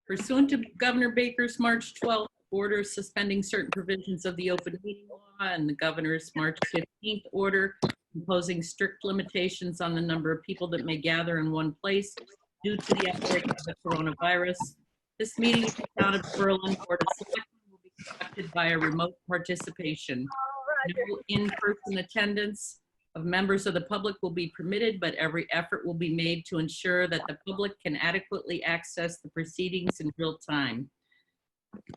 Pursuant to Governor Baker's March 12th order suspending certain provisions of the open meeting law and the governor's March 15th order imposing strict limitations on the number of people that may gather in one place due to the outbreak of the coronavirus, this meeting of the Town of Berlin Board of Selectmen will be conducted via remote participation. No in-person attendance of members of the public will be permitted, but every effort will be made to ensure that the public can adequately access the proceedings in real time.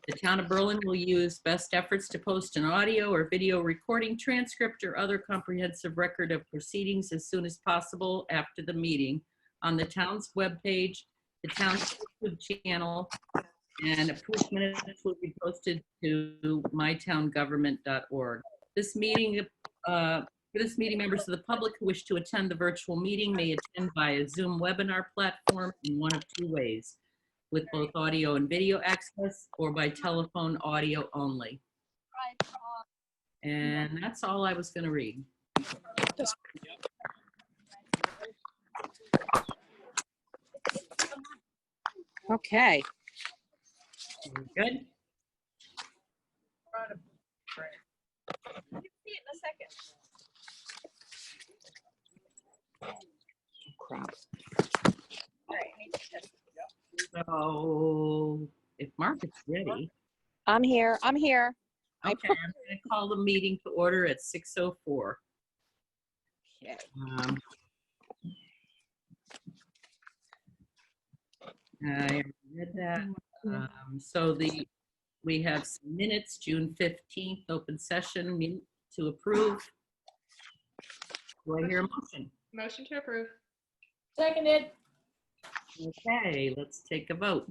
The Town of Berlin will use best efforts to post an audio or video recording transcript or other comprehensive record of proceedings as soon as possible after the meeting on the town's webpage, the town's YouTube channel, and approved minutes will be posted to mytowngovernment.org. This meeting, for this meeting, members of the public who wish to attend the virtual meeting may attend via Zoom webinar platform in one of two ways, with both audio and video access or by telephone audio only. And that's all I was going to read. Okay. Good. You see it in a second. Crap. All right, I need to test. So if Mark is ready, I'm here. I'm here. okay, I'm going to call the meeting to order at 6:04. Okay. I read that. So we have some minutes, June 15th, open session minute to approve. Do I hear a motion? Motion to approve. Seconded. Okay, let's take a vote.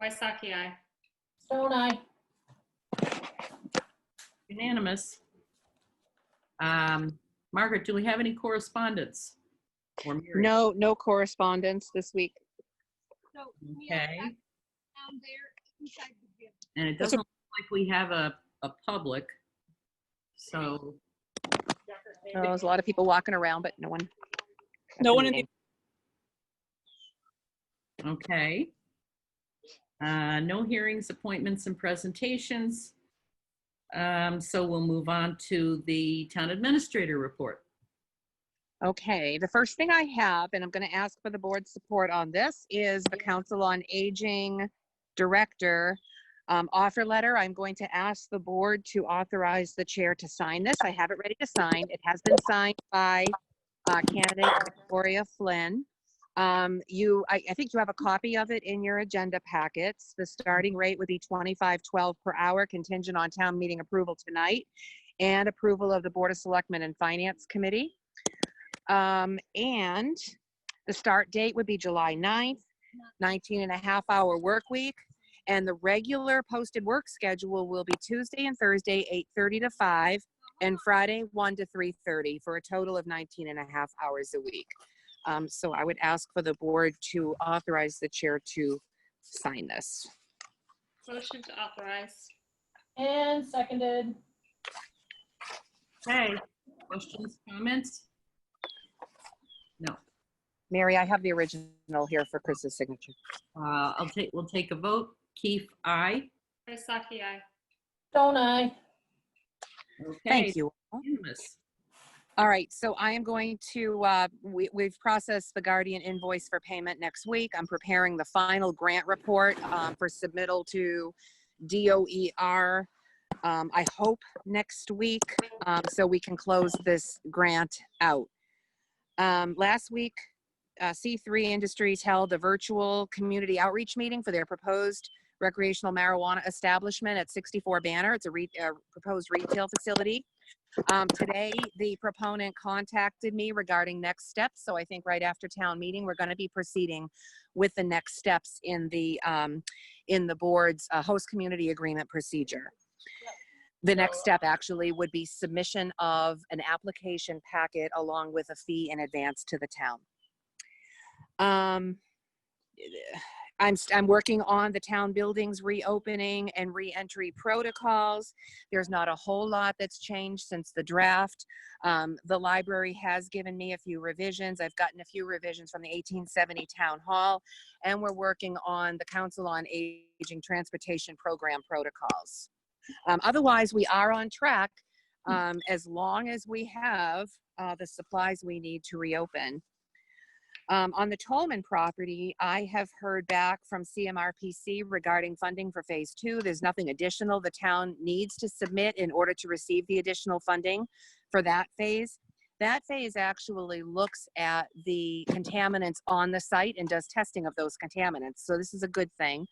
Waisaki, aye. Stone eye. Unanimous. Margaret, do we have any correspondence? Or Mary? No correspondence this week. Okay. Down there inside the gym. And it doesn't look like we have a public. So, Oh, there's a lot of people walking around, but no one. okay. No hearings, appointments, and presentations. So we'll move on to the town administrator report. Okay, the first thing I have, and I'm going to ask for the board's support on this, is the Council on Aging Director offer letter. I'm going to ask the board to authorize the chair to sign this. I have it ready to sign. It has been signed by candidate Victoria Flynn. I think you have a copy of it in your agenda packets. The starting rate would be $25.12 per hour, contingent on town meeting approval tonight and approval of the Board of Selectmen and Finance Committee. And the start date would be July 9th, 19.5-hour work week. And the regular posted work schedule will be Tuesday and Thursday, 8:30 to 5, and Friday, 1 to 3:30, for a total of 19.5 hours a week. So I would ask for the board to authorize the chair to sign this. Motion to authorize. And seconded. Okay, questions, comments? No. Mary, I have the original here for Chris's signature. We'll take a vote. Keith, aye. Waisaki, aye. Stone eye. Okay. Thank you. Unanimous. All right, so I am going to, we've processed the Guardian invoice for payment next week. I'm preparing the final grant report for submittal to DOER, I hope next week, so we can close this grant out. Last week, C3 Industries held a virtual community outreach meeting for their proposed recreational marijuana establishment at 64 Banner. It's a proposed retail facility. Today, the proponent contacted me regarding next steps. So I think right after town meeting, we're going to be proceeding with the next steps in the board's host community agreement procedure. The next step actually would be submission of an application packet along with a fee in advance to the town. I'm working on the town buildings reopening and re-entry protocols. There's not a whole lot that's changed since the draft. The library has given me a few revisions. I've gotten a few revisions from the 1870 town hall, and we're working on the Council on Aging Transportation Program protocols. Otherwise, we are on track as long as we have the supplies we need to reopen. On the Tolman property, I have heard back from CMRPC regarding funding for phase 2. There's nothing additional the town needs to submit in order to receive the additional funding for that phase. That phase actually looks at the contaminants on the site and does testing of those contaminants. So this is a good thing.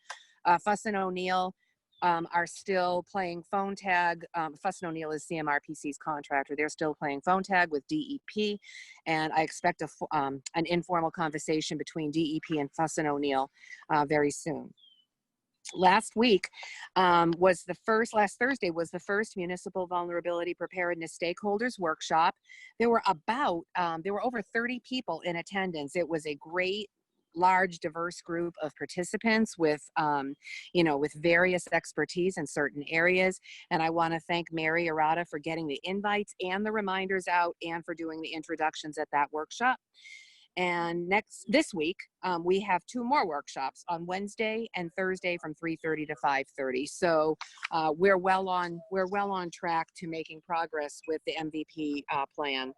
Fuss and O'Neill are still playing phone tag. Fuss and O'Neill is CMRPC's contractor. They're still playing phone tag with DEP, and I expect an informal conversation between DEP and Fuss and O'Neill very soon. Last Thursday was the first Municipal Vulnerability Preparedness Stakeholders Workshop. There were over 30 people in attendance. It was a great, large, diverse group of participants with, with various expertise in certain areas. And I want to thank Mary Arata for getting the invites and the reminders out and for doing the introductions at that workshop. And this week, we have 2 more workshops on Wednesday and Thursday from 3:30 to 5:30. So we're well on track to making progress with the MVP plan.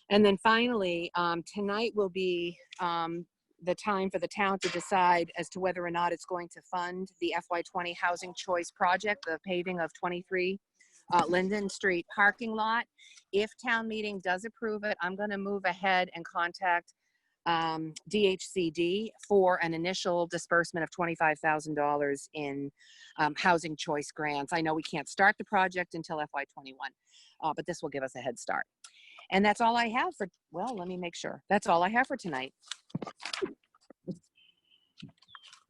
And then finally, tonight will be the time for the town to decide as to whether or not it's going to fund the FY20 Housing Choice Project, the paving of 23 Linden Street parking lot. If town meeting does approve it, I'm going to move ahead and contact DHCD for an initial disbursement of $25,000 in housing choice grants. I know we can't start the project until FY21, but this will give us a head start. And that's all I have for, well, let me make sure. That's all I have for tonight.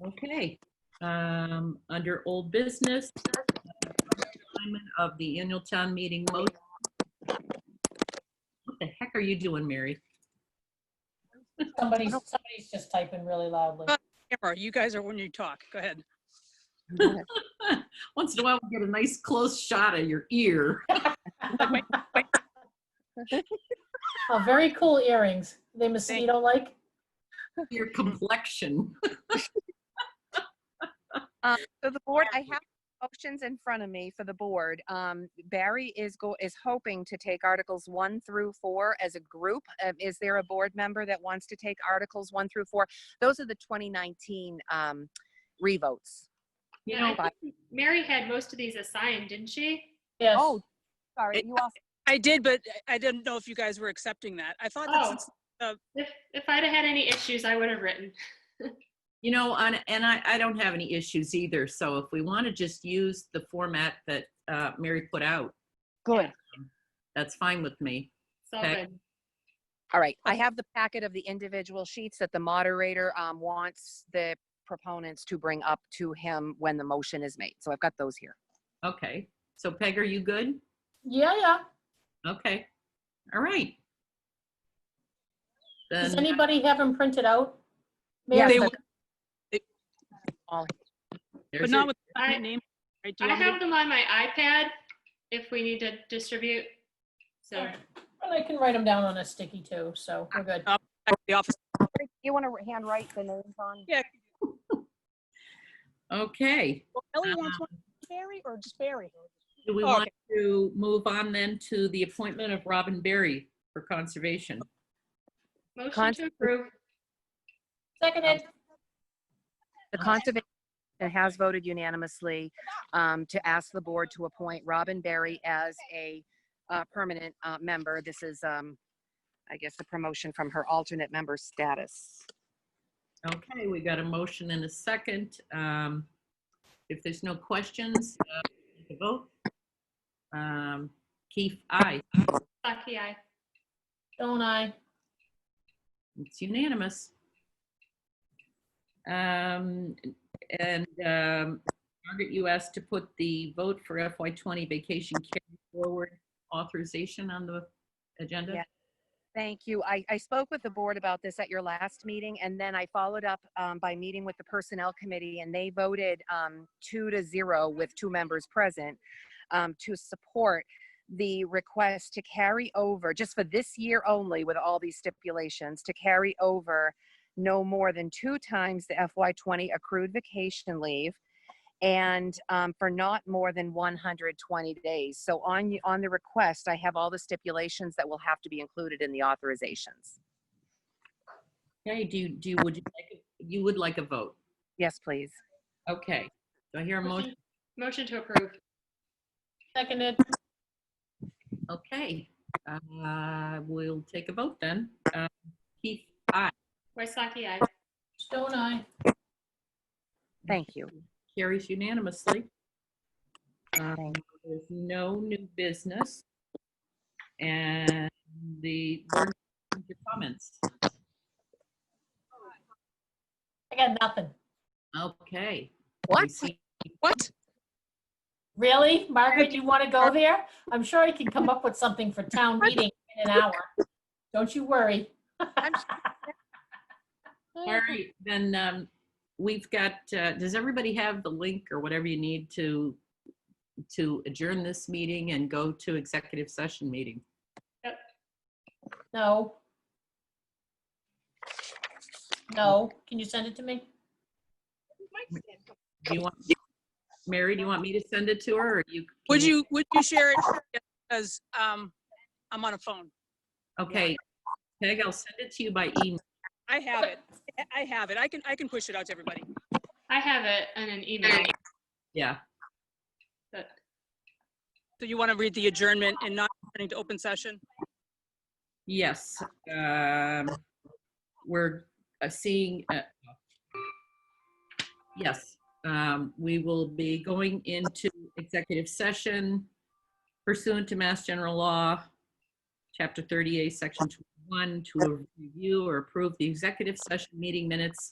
Okay. Under old business, alignment of the annual town meeting motion. What the heck are you doing, Mary? Somebody's just typing really loudly. Camera, you guys are when you talk. Go ahead. Once in a while, we get a nice close shot of your ear. Wait. Oh, very cool earrings. They mosquito-like. Your complexion. So the board, I have motions in front of me for the board. Barry is hoping to take Articles 1 through 4 as a group. Is there a board member that wants to take Articles 1 through 4? Those are the 2019 revotes. You Yeah, know, I think Mary had most of these assigned, didn't she? Yes. Oh, sorry, you also. I did, but I didn't know if you guys were accepting that. I thought that since If I'd have had any issues, I would have written. you know, and I don't have any issues either. So if we want to just use the format that Mary put out, Good. that's fine with me. It's all Okay. good. All right, I have the packet of the individual sheets that the moderator wants the proponents to bring up to him when the motion is made. So I've got those here. Okay. So Peg, are you good? Yeah. Okay. All right. Does Then anybody have them printed out? Yeah, Mary? all there's but not your- with I- the name. Right? Do I you want me to- have them on my iPad if we need to distribute. So All right. And I can write them down on a sticky too, so we're good. Back to the office. You want to hand write the names on? Yeah. Okay. Well, Ellie wants one. Barry or just Barry? Do we Oh, want okay. to move on then to the appointment of Robin Berry for conservation? motion to approve. Seconded. The Conservation has voted unanimously to ask the board to appoint Robin Berry as a permanent member. This is, I guess, a promotion from her alternate member status. Okay, we got a motion and a second. If there's no questions, take a vote. Keith, aye. Saki, aye. Don't I? It's unanimous. Margaret, you asked to put the vote for FY20 vacation carry forward authorization on the agenda? Yeah. Thank you. I spoke with the board about this at your last meeting, and then I followed up by meeting with the Personnel Committee, and they voted 2-0 with 2 members present to support the request to carry over, just for this year only with all these stipulations, to carry over no more than 2 times the FY20 accrued vacation leave, and for not more than 120 days. So on the request, I have all the stipulations that will have to be included in the authorizations. Okay, you would like a vote? Yes, please. Okay, do I hear a motion? Motion to approve. Seconded. Okay, we'll take a vote then. Keith, aye. Waisaki, aye. Stone eye. Thank you. Carries unanimously. Thank There's no new business. And the board comments. I got nothing. Okay. What? We see- What? Really? Margaret, you want to go there? I'm sure I can come up with something for town meeting in an hour. Don't you worry. All right, then we've got, does everybody have the link or whatever you need to adjourn this meeting and go to executive session meeting? No. No. Can you send it to me? Do you want, Mary, do you want me to send it to her or you? Would you share it? Because I'm on a phone. Okay, Peg, I'll send it to you by email. I have it. I can push it out to everybody. I have it in an email. Yeah, But So you want to read the adjournment and not returning to open session? yes. We're seeing, yes, we will be going into executive session pursuant to Mass General Law, Chapter 38, Section 21, to review or approve the executive session meeting minutes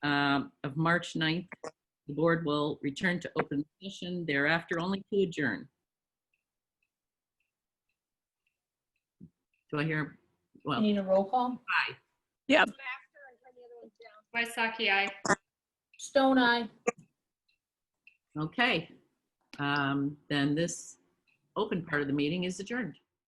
of March 9th. The board will return to open session thereafter only to adjourn. Do I hear? You Well, need a roll call? Yeah. Waisaki, aye. Stone eye. okay. Then this open part of the meeting is adjourned.